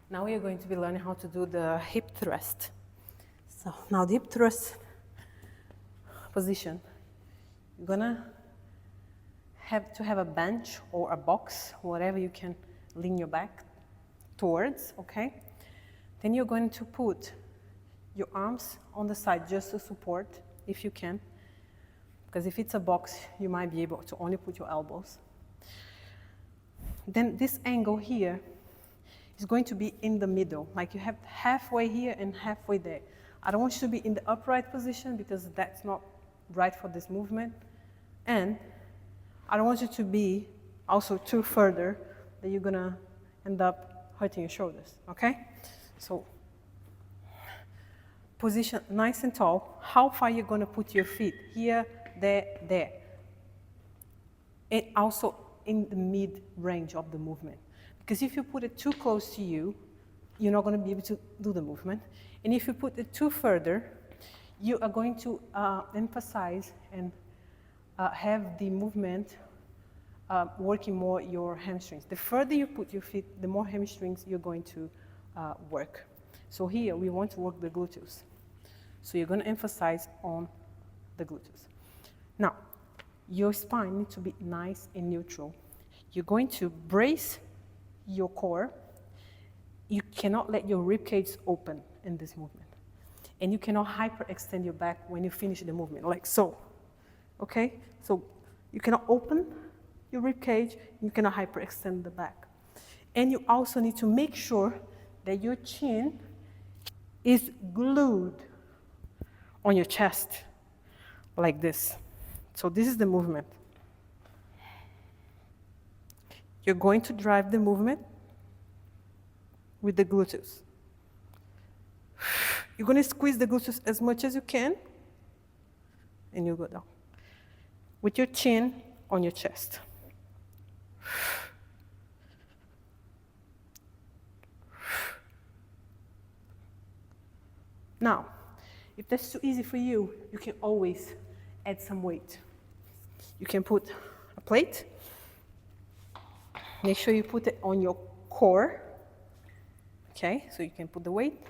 Now we are going to be learning how to do the hip thrust. So now the hip thrust position, you're gonna have to have a bench or a box, whatever you can lean your back towards, okay? Then you're going to put your arms on the side just to support, if you can, because if it's a box, you might be able to only put your elbows. Then this angle here is going to be in the middle, like you have halfway here and halfway there. I don't want you to be in the upright position because that's not right for this movement. And I don't want you to be also too further that you're gonna end up hurting your shoulders, okay? So position nice and tall. How far you're gonna put your feet? Here, there, there. And also in the mid-range of the movement. Because if you put it too close to you, you're not gonna be able to do the movement. And if you put it too further, you are going to emphasize and have the movement working more your hamstrings. The further you put your feet, the more hamstrings you're going to work. So here we want to work the gluteus. So you're going to emphasize on the gluteus. Now, your spine needs to be nice and neutral. You're going to brace your core. You cannot let your rib cage open in this movement. And you cannot hyperextend your back when you finish the movement, like so. Okay? So you cannot open your rib cage, you cannot hyperextend the back. And you also need to make sure that your chin is glued on your chest, like this. So this is the movement. You're going to drive the movement with the gluteus. You're going to squeeze the gluteus as much as you can, and you go down. With your chin on your chest. Now, if that's too easy for you, you can always add some weight. You can put a plate. Make sure you put it on your core. Okay, so you can put the weight.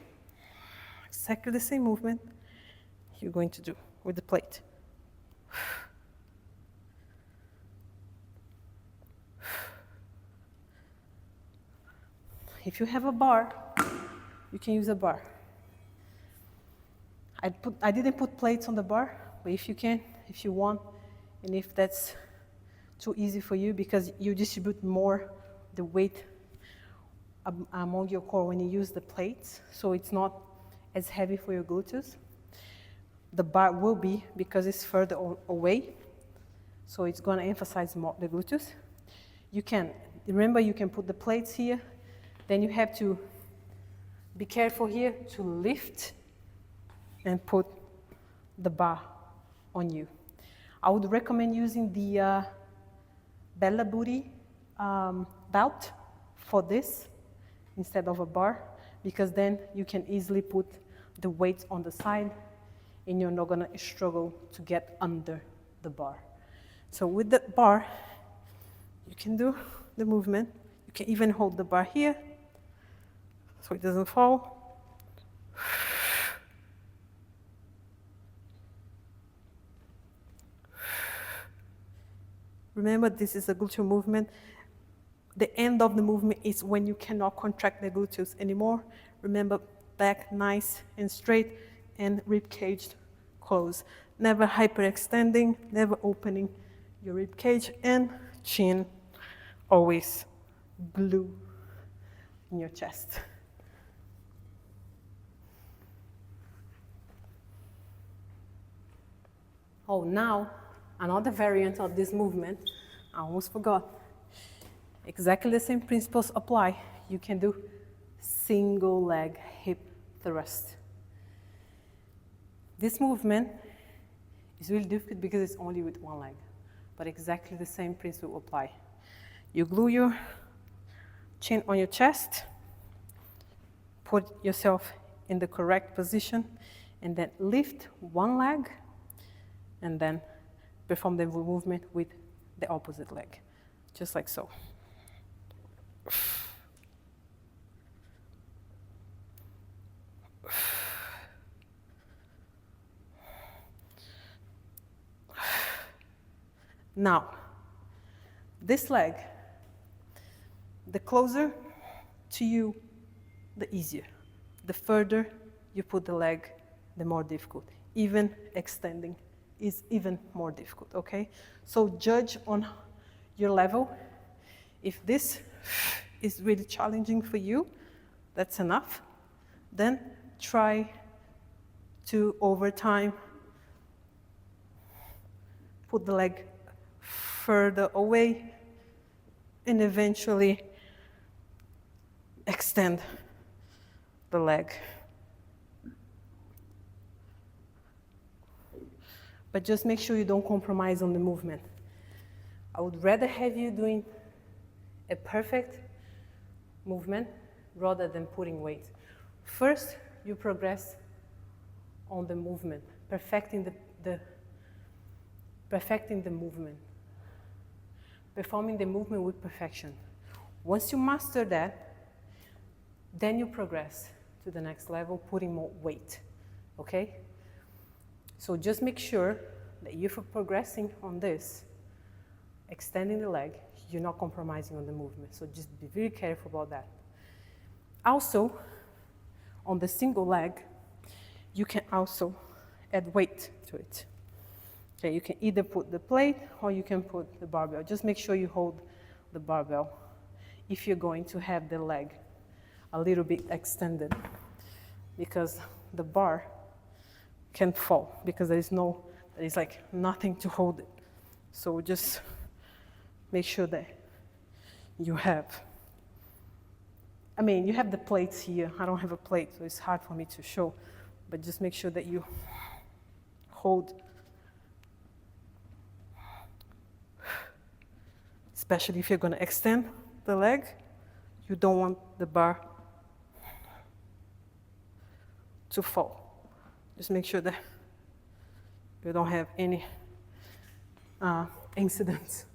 Exactly the same movement you're going to do with the plate. If you have a bar, you can use a bar. I didn't put plates on the bar, but if you can, if you want, and if that's too easy for you because you distribute more the weight among your core when you use the plates, so it's not as heavy for your gluteus. The bar will be because it's further away, so it's going to emphasize more the gluteus. You can, remember you can put the plates here, then you have to be careful here to lift and put the bar on you. I would recommend using the Bella Booty belt for this instead of a bar, because then you can easily put the weights on the side and you're not gonna struggle to get under the bar. So with the bar, you can do the movement. You can even hold the bar here so it doesn't fall. Remember, this is a gluteal movement. The end of the movement is when you cannot contract the gluteus anymore. Remember, back nice and straight and rib cage closed. Never hyperextending, never opening your rib cage, and chin always glue in your chest. Oh, now, another variant of this movement, I almost forgot. Exactly the same principles apply. You can do single leg hip thrust. This movement is really difficult because it's only with one leg, but exactly the same principle apply. You glue your chin on your chest, put yourself in the correct position, and then lift one leg, and then perform the movement with the opposite leg, just like so. Now, this leg, the closer to you, the easier. The further you put the leg, the more difficult. Even extending is even more difficult, okay? So judge on your level. If this is really challenging for you, that's enough. Then try to, over time, put the leg further away and eventually extend the leg. But just make sure you don't compromise on the movement. I would rather have you doing a perfect movement rather than putting weight. First, you progress on the movement, perfecting the movement, performing the movement with perfection. Once you master that, then you progress to the next level, putting more weight, okay? So just make sure that if you're progressing on this, extending the leg, you're not compromising on the movement. So just be very careful about that. Also, on the single leg, you can also add weight to it. Okay, you can either put the plate or you can put the barbell. Just make sure you hold the barbell if you're going to have the leg a little bit extended, because the bar can fall because there is like nothing to hold it. So just make sure that you have, you have the plates here. I don't have a plate, so it's hard for me to show, but just make sure that you hold, especially if you're going to extend the leg, you don't want the bar to fall. Just make sure that you don't have any incidents